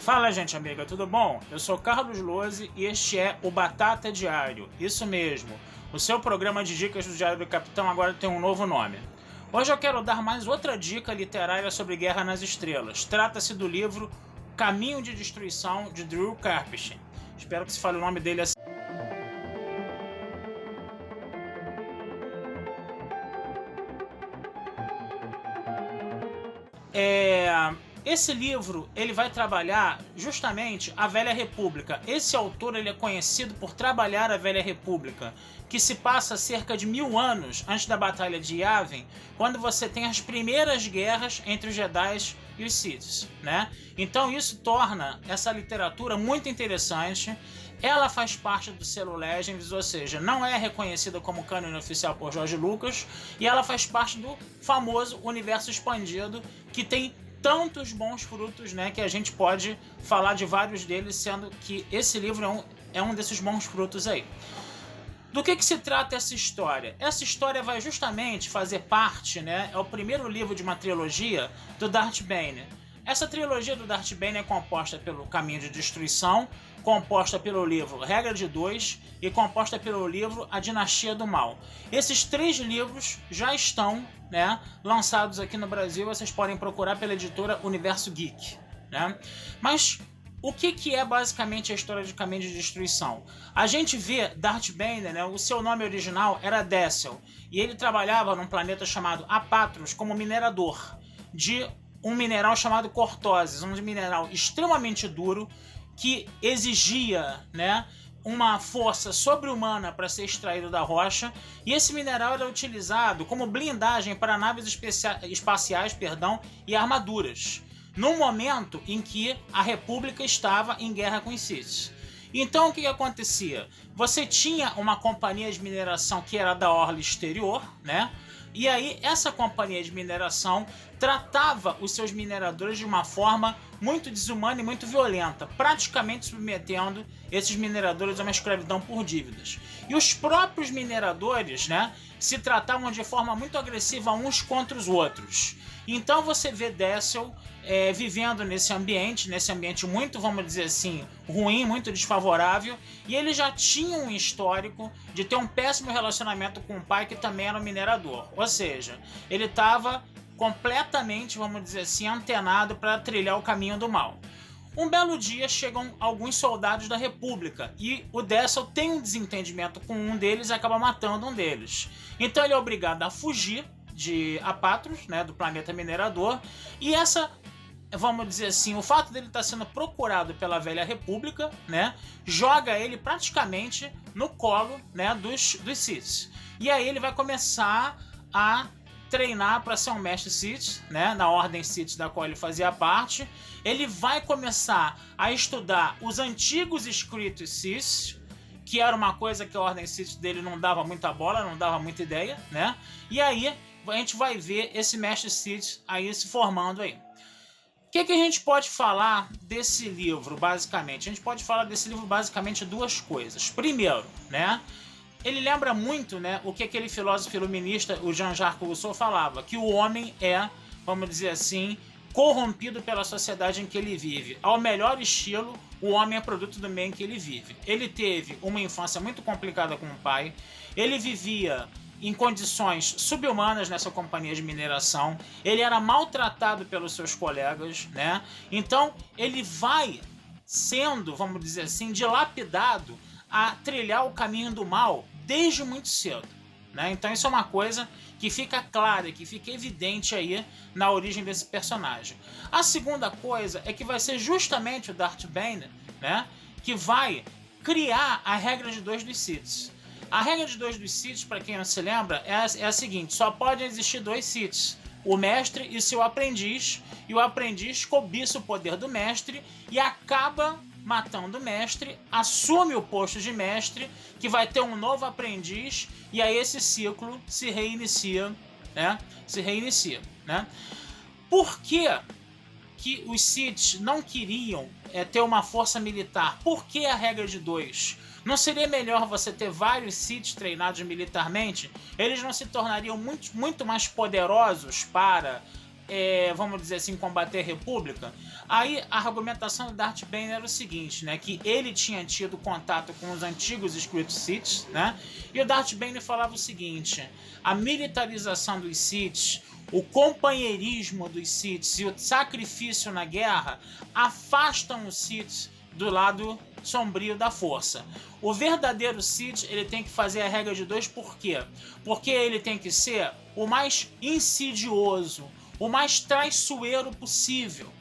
Fala, gente amiga, tudo bom? Eu sou Carlos Lose e este é o Batata Diário. Isso mesmo, o seu programa de dicas do Diário do Capitão agora tem um novo nome. Hoje eu quero dar mais outra dica literária sobre Guerra nas Estrelas. Trata-se do livro Caminho de Destruição, de Drew Karpyshyn. Espero que se fale o nome dele assim. Esse livro ele vai trabalhar justamente a Velha República. Esse autor ele é conhecido por trabalhar a Velha República, que se passa cerca de 1000 anos antes da Batalha de Yavin, quando você tem as primeiras guerras entre os Jedi e os Sith, né? Então isso torna essa literatura muito interessante. Ela faz parte do selo Legends, ou seja, não é reconhecida como cânone oficial por George Lucas, e ela faz parte do famoso universo expandido, que tem tantos bons frutos, né, que a gente pode falar de vários deles, sendo que esse livro é um desses bons frutos aí. Do que se trata essa história? Essa história vai justamente fazer parte, né, é o primeiro livro de uma trilogia do Darth Bane. Essa trilogia do Darth Bane é composta pelo Caminho de Destruição, composta pelo livro Regra de Dois e composta pelo livro A Dinastia do Mal. Esses 3 livros já estão, né, lançados aqui no Brasil, vocês podem procurar pela editora Universo Geek, né? Mas o que é basicamente a história de Caminho de Destruição? A gente vê Darth Bane, né, o seu nome original era Dessel, e ele trabalhava num planeta chamado Apatros como minerador de um mineral chamado Cortoses, um mineral extremamente duro que exigia, né, uma força sobre-humana para ser extraído da rocha, e esse mineral era utilizado como blindagem para naves espaciais, e armaduras, num momento em que a República estava em guerra com os Sith. Então o que acontecia? Você tinha uma companhia de mineração que era da orla exterior, né? E aí essa companhia de mineração tratava os seus mineradores de uma forma muito desumana e muito violenta, praticamente submetendo esses mineradores a uma escravidão por dívidas. E os próprios mineradores, né, se tratavam de forma muito agressiva uns contra os outros. Então você vê Dessel vivendo nesse ambiente muito, vamos dizer assim, ruim, muito desfavorável, e ele já tinha um histórico de ter um péssimo relacionamento com o pai, que também era um minerador. Ou seja, ele estava completamente, vamos dizer assim, antenado para trilhar o caminho do mal. Um belo dia chegam alguns soldados da República e o Dessel tem um desentendimento com um deles e acaba matando um deles. Então ele é obrigado a fugir de Apatros, né, do planeta minerador, e vamos dizer assim, o fato dele estar sendo procurado pela Velha República, né, joga ele praticamente no colo, né, dos Sith. E aí ele vai começar a treinar para ser um mestre Sith, né, na ordem Sith da qual ele fazia parte. Ele vai começar a estudar os antigos escritos Sith, que era uma coisa que a ordem Sith dele não dava muita bola, não dava muita ideia, né? E aí a gente vai ver esse mestre Sith aí se formando aí. O que a gente pode falar desse livro, basicamente? A gente pode falar desse livro basicamente 2 coisas. Primeiro, né, ele lembra muito, né, o que aquele filósofo iluminista, o Jean-Jacques Rousseau, falava, que o homem é, vamos dizer assim, corrompido pela sociedade em que ele vive. Ao melhor estilo, o homem é produto do meio em que ele vive. Ele teve uma infância muito complicada com o pai, ele vivia em condições subhumanas nessa companhia de mineração, ele era maltratado pelos seus colegas, né? Então ele vai sendo, vamos dizer assim, dilapidado a trilhar o caminho do mal desde muito cedo, né? Então isso é uma coisa que fica clara, que fica evidente aí na origem desse personagem. A segunda coisa é que vai ser justamente o Darth Bane, né, que vai criar a regra de 2 dos Siths. A regra de 2 dos Siths, para quem não se lembra, é a seguinte: só podem existir 2 Siths, o mestre e seu aprendiz, e o aprendiz cobiça o poder do mestre e acaba matando o mestre, assume o posto de mestre, que vai ter um novo aprendiz, e aí esse ciclo se reinicia, né? Por que os Sith não queriam ter uma força militar? Por que a regra de 2? Não seria melhor você ter vários Sith treinados militarmente? Eles não se tornariam muito mais poderosos para vamos dizer assim, combater a República, aí a argumentação do Darth Bane era o seguinte, né, que ele tinha tido contato com os antigos escritos Sith, né, e o Darth Bane falava o seguinte: a militarização dos Sith, o companheirismo dos Sith e o sacrifício na guerra afastam os Sith do lado sombrio da força. O verdadeiro Sith, ele tem que fazer a regra de 2, por quê? Porque ele tem que ser o mais insidioso, o mais traiçoeiro possível,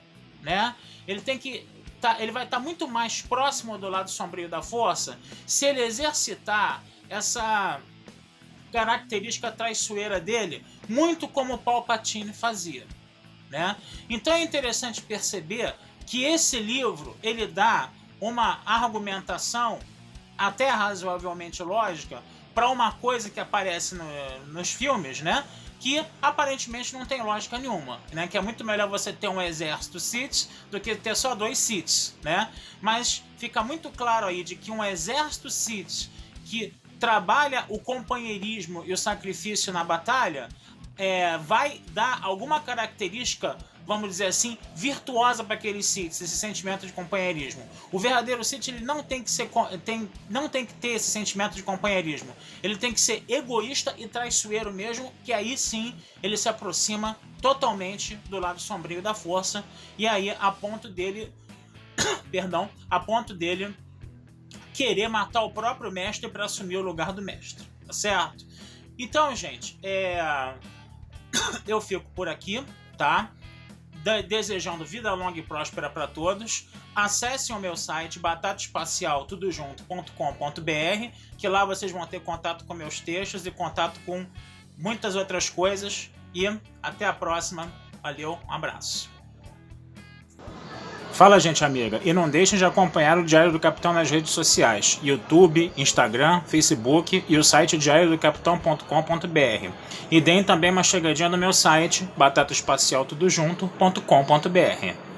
né? Ele vai estar muito mais próximo do lado sombrio da força se ele exercitar essa característica traiçoeira dele, muito como o Palpatine fazia, né? Então é interessante perceber que esse livro, ele dá uma argumentação até razoavelmente lógica para uma coisa que aparece nos filmes, né? Que aparentemente não tem lógica nenhuma, né? Que é muito melhor você ter um exército Sith do que ter só 2 Siths, né? Mas fica muito claro aí de que um exército Sith que trabalha o companheirismo e o sacrifício na batalha vai dar alguma característica, vamos dizer assim, virtuosa para aqueles Siths, esse sentimento de companheirismo. O verdadeiro Sith, ele não tem que ter esse sentimento de companheirismo. Ele tem que ser egoísta e traiçoeiro mesmo, que aí sim ele se aproxima totalmente do lado sombrio da força, e aí a ponto dele querer matar o próprio mestre para assumir o lugar do mestre, tá certo? Então, gente, eu fico por aqui, tá? Desejando vida longa e próspera para todos. Acessem o meu site batataespacialtudojunto.com.br, que lá vocês vão ter contato com meus textos e contato com muitas outras coisas. E até a próxima. Valeu, um abraço. Fala, gente amiga, e não deixem de acompanhar o Diário do Capitão nas redes sociais: YouTube, Instagram, Facebook e o site diariodocapitão.com.br. E deem também uma chegadinha no meu site batataespacialtudojunto.com.br.